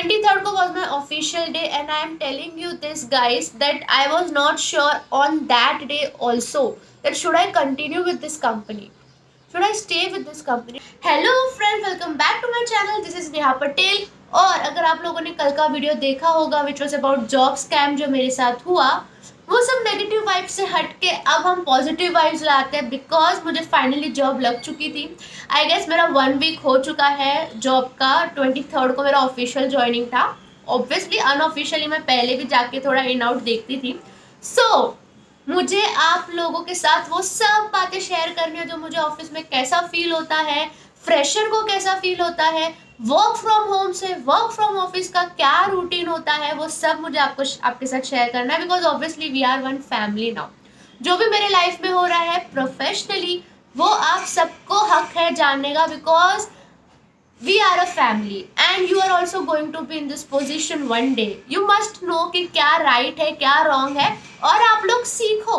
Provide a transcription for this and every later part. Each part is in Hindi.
23rd was my official day, and I am telling you this, guys, that I was not sure on that day also that should I continue with this company, should I stay with this company. Hello friends, welcome back to my channel. This is Neha Patel. और अगर आप लोगों ने कल का वीडियो देखा होगा which was about job scam जो मेरे साथ हुआ, वो सब नेगेटिव वाइब्स से हट के अब हम पॉजिटिव वाइब्स लाते हैं, बिकॉज मुझे फाइनली जॉब लग चुकी थी. आई गेस मेरा 1 वीक हो चुका है जॉब का. 23rd को मेरा ऑफिशियल ज्वाइनिंग था. ऑब्वियसली अनऑफिशियली मैं पहले भी जाके थोड़ा इन आउट देखती थी. सो मुझे आप लोगों के साथ वो सब बातें शेयर करनी है जो मुझे ऑफिस में कैसा फील होता है, फ्रेशर को कैसा फील होता है, वर्क फ्रॉम होम से वर्क फ्रॉम ऑफिस का क्या रूटीन होता है, वो सब मुझे आपके साथ शेयर करना है. Because obviously we are one family now. जो भी मेरे लाइफ में हो रहा है प्रोफेशनली वो आप सबको हक है जानने का, because we are a family and you are also going to be in this position one day. You must know कि क्या right है क्या wrong है, और आप लोग सीखो.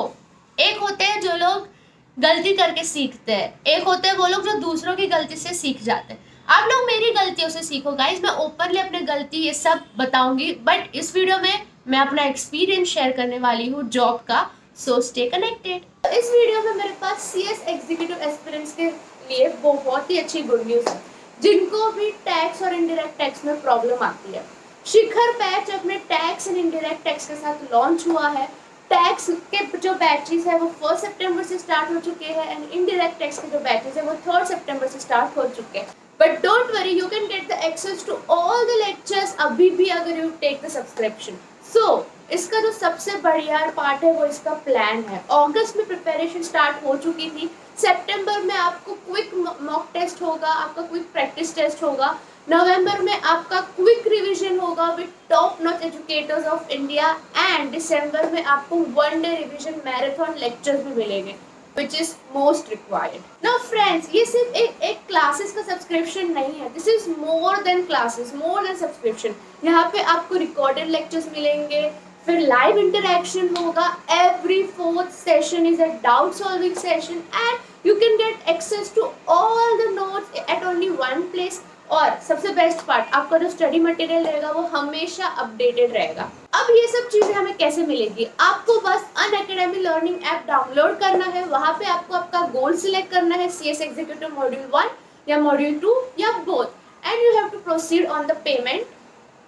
एक होते हैं जो लोग गलती करके सीखते हैं, एक होते हैं वो लोग जो दूसरों की गलती से सीख जाते हैं. आप लोग मेरी गलतियों से सीखो गाइज. मैं ओपनली अपने गलती ये सब बताऊंगी, बट इस वीडियो में मैं अपना एक्सपीरियंस शेयर करने वाली हूँ जॉब का. So stay connected. इस वीडियो में मेरे पास CS एग्जीक्यूटिव एस्पिरेंट्स के लिए बहुत ही अच्छी गुड न्यूज़ है जिनको भी टैक्स और इनडायरेक्ट टैक्स में प्रॉब्लम आती है. शिखर बैच अपने टैक्स एंड इनडायरेक्ट टैक्स के साथ लॉन्च हुआ है. टैक्स के जो बैचेस है वो 1 सितंबर से स्टार्ट हो चुके हैं एंड इनडायरेक्ट टैक्स के जो बैचेस है वो 3 सितंबर से स्टार्ट हो चुके हैं. But don't worry, you can get the access to all the lectures अभी भी अगर you take the subscription. So इसका जो सबसे बढ़िया पार्ट है वो इसका प्लान है. अगस्त में प्रिपरेशन स्टार्ट हो चुकी थी. सितंबर में आपको क्विक मॉक टेस्ट होगा, आपका क्विक प्रैक्टिस टेस्ट होगा. नवंबर में आपका क्विक रिवीजन होगा with top notch educators of India. And दिसंबर में आपको 1 डे रिवीजन मैराथन लेक्चर्स भी मिलेंगे which is most required. Now friends, ये सिर्फ एक क्लासेस का सब्सक्रिप्शन नहीं है. This is more than classes, more than subscription. यहाँ पे आपको रिकॉर्डेड लेक्चर्स मिलेंगे, फिर लाइव इंटरेक्शन होगा. Every 4th session is a doubt solving session and you can get access to all the notes at only one place. और सबसे बेस्ट पार्ट, आपका जो स्टडी मटेरियल रहेगा वो हमेशा अपडेटेड रहेगा. अब ये सब चीज़ें हमें कैसे मिलेगी? आपको बस अनअकैडमी लर्निंग ऐप डाउनलोड करना है. वहाँ पे आपको आपका गोल सिलेक्ट करना है, CS एग्जीक्यूटिव मॉड्यूल 1 या मॉड्यूल 2 या both, and you have to proceed on the payment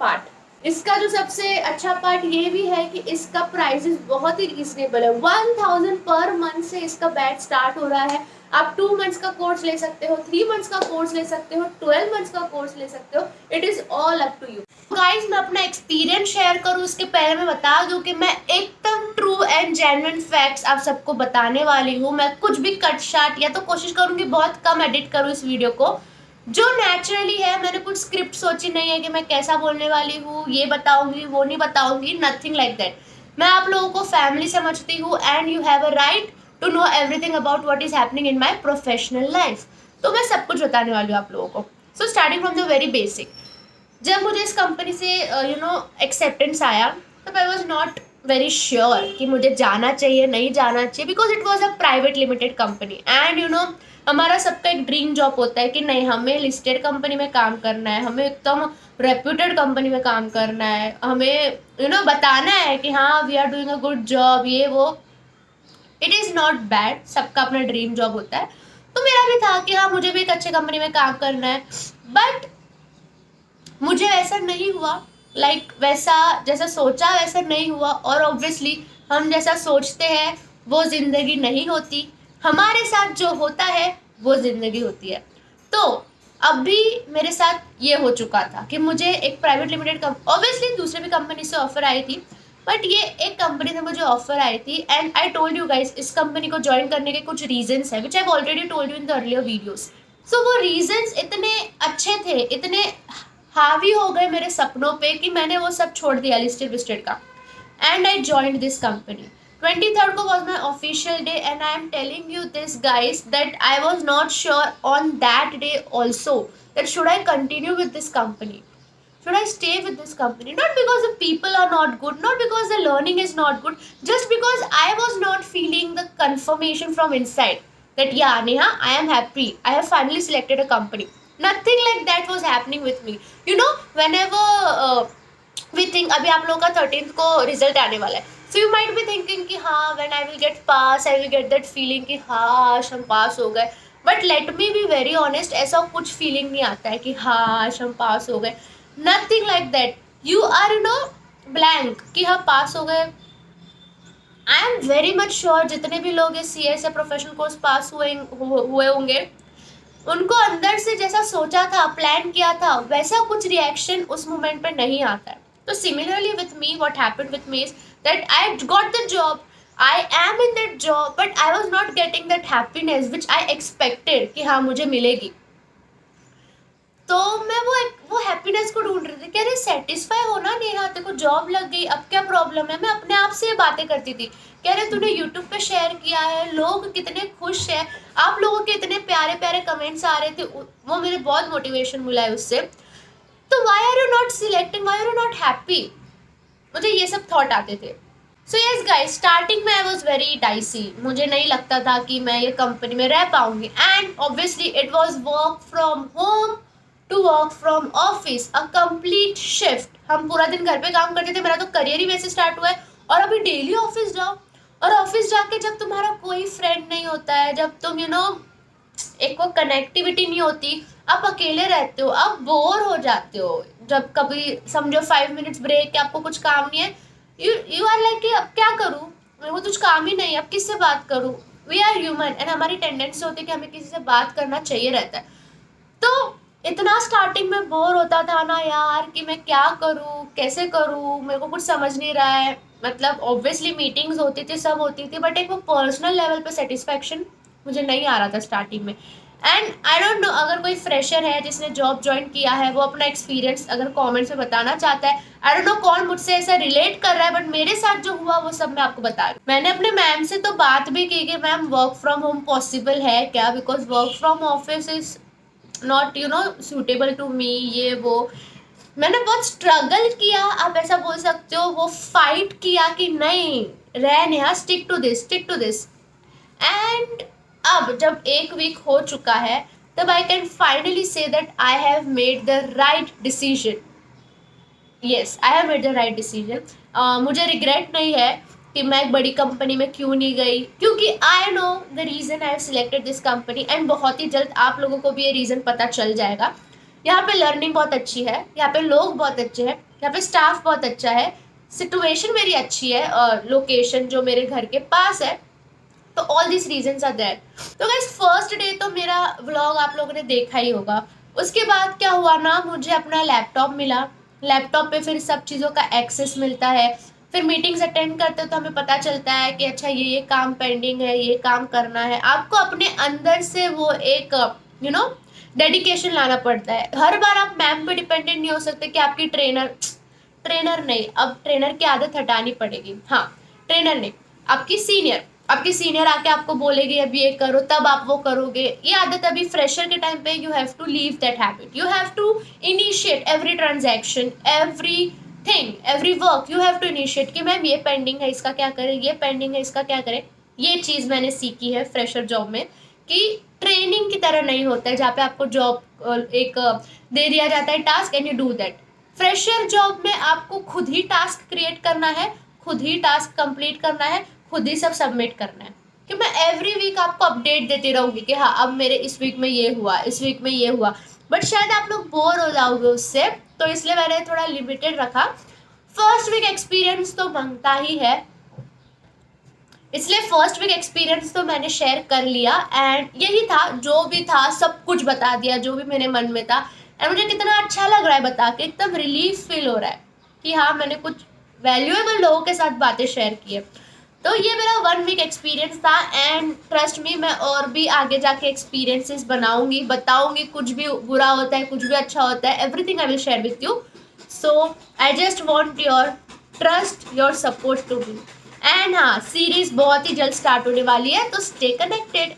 part. इसका जो सबसे अच्छा पार्ट ये भी है कि इसका प्राइसेस बहुत ही रीजनेबल है. 1000 पर मंथ से इसका बैच स्टार्ट हो रहा है. आप 2 मंथ्स का कोर्स ले सकते हो, 3 मंथ्स का कोर्स ले सकते हो, 12 मंथ्स का कोर्स ले सकते हो. It is all up to you. Guys, मैं अपना एक्सपीरियंस शेयर करूँ उसके पहले मैं बता दूं कि मैं एकदम ट्रू एंड जेन्युइन फैक्ट्स आप सबको बताने वाली हूँ. मैं कुछ भी कट शाट या तो कोशिश करूँगी बहुत कम एडिट करूँ इस वीडियो को. जो नेचुरली है, मैंने कुछ स्क्रिप्ट सोची नहीं है कि मैं कैसा बोलने वाली हूँ, ये बताऊंगी वो नहीं बताऊंगी, नथिंग लाइक दैट. मैं आप लोगों को फैमिली समझती हूँ and you have a right to know everything about what is happening in my professional life. तो मैं सब कुछ बताने वाली हूँ आप लोगों को. So starting from the very basic. जब मुझे इस कंपनी से एक्सेप्टेंस आया तब I was not very sure कि मुझे जाना चाहिए नहीं जाना चाहिए, because it was a private limited company. And हमारा सबका एक ड्रीम जॉब होता है कि नहीं, हमें लिस्टेड कंपनी में काम करना है, हमें एकदम रेप्यूटेड कंपनी में काम करना है, हमें बताना है कि हाँ we are doing a good job, ये वो. इट इज़ नॉट बैड, सबका अपना ड्रीम जॉब होता है. तो मेरा भी था कि हाँ मुझे भी एक अच्छे कंपनी में काम करना है. बट मुझे वैसा नहीं हुआ. वैसा जैसा सोचा वैसा नहीं हुआ. और ऑब्वियसली हम जैसा सोचते हैं वो ज़िंदगी नहीं होती, हमारे साथ जो होता है वो ज़िंदगी होती है. तो अभी मेरे साथ ये हो चुका था कि मुझे एक प्राइवेट लिमिटेड ऑब्वियसली दूसरे भी कंपनी से ऑफर आई थी, बट ये एक कंपनी से मुझे ऑफर आई थी. And I told you guys, इस कंपनी को ज्वाइन करने के कुछ रीजंस है which I already told you in the earlier videos. So वो रीजंस इतने अच्छे थे, इतने हावी हो गए मेरे सपनों पे कि मैंने वो सब छोड़ दिया लिस्टेड विस्टेड का. And I joined this company. 23rd को was my official day, and I am telling you this, guys, that I was not sure on that day also that should I continue with this company, should I stay with this company. Not because the people are not good, not because the learning is not good, just because I was not feeling the confirmation from inside that yeah Neha, I am happy, I have finally selected a company. Nothing like that was happening with me. You know, whenever we think, अभी आप लोगों का 13th को रिजल्ट आने वाला है, so you might be thinking कि हाँ when I will get pass I will get that feeling कि हाँ हम पास हो गए. But let me be very honest, ऐसा कुछ फीलिंग नहीं आता है कि हाँ हम पास हो गए. Nothing like that. You are you know blank कि हाँ पास हो गए. I am very much sure जितने भी लोग इस CS या प्रोफेशनल कोर्स पास हुए होंगे, उनको अंदर से जैसा सोचा था, प्लान किया था, वैसा कुछ रिएक्शन उस मोमेंट पे नहीं आता है. तो similarly with me, what happened with me is that I got the job, I am in that job, but I was not getting that happiness which I expected कि हाँ मुझे मिलेगी. तो मैं वो हैप्पीनेस को ढूंढ रही थी कि अरे सेटिस्फाई होना नेहा, तेरे को जॉब लग गई, अब क्या प्रॉब्लम है. मैं अपने आप से बातें करती थी कि अरे तूने यूट्यूब पे शेयर किया है, लोग कितने खुश हैं, आप लोगों के इतने प्यारे प्यारे कमेंट्स आ रहे थे, वो मेरे बहुत मोटिवेशन मिला है उससे. तो why are you not selecting, why are you not happy, मुझे ये सब थॉट आते थे. सो यस गाइस, स्टार्टिंग में आई वॉज वेरी डाइसी. मुझे नहीं लगता था कि मैं ये कंपनी में रह पाऊंगी. And obviously it was work from home to work from office, a complete shift. हम पूरा दिन घर पे काम करते थे, मेरा तो करियर ही वैसे स्टार्ट हुआ है. और अभी डेली ऑफिस जाओ, और ऑफिस जाके जब तुम्हारा कोई फ्रेंड नहीं होता है, जब तुम यू नो एक वो कनेक्टिविटी नहीं होती, आप अकेले रहते हो, आप बोर हो जाते हो. जब कभी समझो 5 मिनट्स ब्रेक के आपको कुछ काम नहीं है, यू आर लाइक कि अब क्या करूँ, मेरे को कुछ काम ही नहीं, अब किससे बात करूँ. वी आर ह्यूमन एंड हमारी टेंडेंसी होती है कि हमें किसी से बात करना चाहिए रहता है. तो इतना स्टार्टिंग में बोर होता था ना यार कि मैं क्या करूँ, कैसे करूँ, मेरे को कुछ समझ नहीं रहा है. मतलब ऑब्वियसली मीटिंग्स होती थी, सब होती थी, बट एक वो पर्सनल लेवल पे सेटिस्फैक्शन मुझे नहीं आ रहा था स्टार्टिंग में. एंड आई डोंट नो, अगर कोई फ्रेशर है जिसने जॉब ज्वाइन किया है, वो अपना एक्सपीरियंस अगर कमेंट्स में बताना चाहता है. आई डोंट नो कौन मुझसे ऐसा रिलेट कर रहा है, बट मेरे साथ जो हुआ वो सब मैं आपको बता रही हूँ. मैंने अपने मैम से तो बात भी की कि ma'am work from home possible है क्या, because work from office is not you know suitable to me, ये वो. मैंने बहुत स्ट्रगल किया, आप ऐसा बोल सकते हो, वो फाइट किया कि नहीं रह नेहा, stick to this, stick to this. And अब जब 1 वीक हो चुका है, तब I can finally say that I have made the right decision. Yes, I have made the right decision. मुझे रिग्रेट नहीं है कि मैं एक बड़ी कंपनी में क्यों नहीं गई, क्योंकि I know the reason I have selected this company. And बहुत ही जल्द आप लोगों को भी ये रीज़न पता चल जाएगा. यहाँ पे लर्निंग बहुत अच्छी है, यहाँ पे लोग बहुत अच्छे हैं, यहाँ पे स्टाफ बहुत अच्छा है, सिचुएशन मेरी अच्छी है, और लोकेशन जो मेरे घर के पास है. तो all this reasons are there. तो गाइस, फर्स्ट डे तो मेरा व्लॉग आप लोगों ने देखा ही होगा. उसके बाद क्या हुआ ना, मुझे अपना लैपटॉप मिला. लैपटॉप पे फिर सब चीज़ों का एक्सेस मिलता है. फिर मीटिंग्स अटेंड करते हो तो हमें पता चलता है कि अच्छा ये काम पेंडिंग है, ये काम करना है. आपको अपने अंदर से वो एक यू नो डेडिकेशन लाना पड़ता है. हर बार आप मैम पे डिपेंडेंट नहीं हो सकते कि आपकी ट्रेनर नहीं, अब ट्रेनर की आदत हटानी पड़ेगी. हाँ, ट्रेनर नहीं, आपकी सीनियर आके आपको बोलेगी अब ये करो, तब आप वो करोगे. ये आदत अभी फ्रेशर के टाइम पे you have to leave that habit. You have to initiate every transaction, everything, every work you have to initiate कि मैम ये पेंडिंग है, इसका क्या करें, ये पेंडिंग है, इसका क्या करें. ये चीज़ मैंने सीखी है फ्रेशर जॉब में कि ट्रेनिंग की तरह नहीं होता है जहाँ पे आपको जॉब एक दे दिया जाता है task and you do that. Fresher job में आपको खुद ही टास्क क्रिएट करना है, खुद ही टास्क कंप्लीट करना है, खुद ही सब सबमिट करना है. कि मैं एवरी वीक आपको अपडेट देती रहूँगी कि हाँ अब मेरे इस वीक में ये हुआ, इस वीक में ये हुआ. बट शायद आप लोग बोर हो जाओगे उससे, तो इसलिए मैंने थोड़ा लिमिटेड रखा. फर्स्ट वीक एक्सपीरियंस तो मांगता ही है, इसलिए फर्स्ट वीक एक्सपीरियंस तो मैंने शेयर कर लिया. एंड यही था, जो भी था सब कुछ बता दिया, जो भी मेरे मन में था. एंड मुझे कितना अच्छा लग रहा है बता के, एकदम रिलीफ फील हो रहा है कि हाँ मैंने कुछ वैल्यूएबल लोगों के साथ बातें शेयर की है. तो ये मेरा 1 वीक एक्सपीरियंस था. एंड ट्रस्ट मी, मैं और भी आगे जाके एक्सपीरियंसेस बनाऊंगी, बताऊंगी. कुछ भी बुरा होता है, कुछ भी अच्छा होता है, everything I will share with you. So I just want your trust, your support to me. And हाँ, सीरीज बहुत ही जल्द स्टार्ट होने वाली है, तो स्टे कनेक्टेड.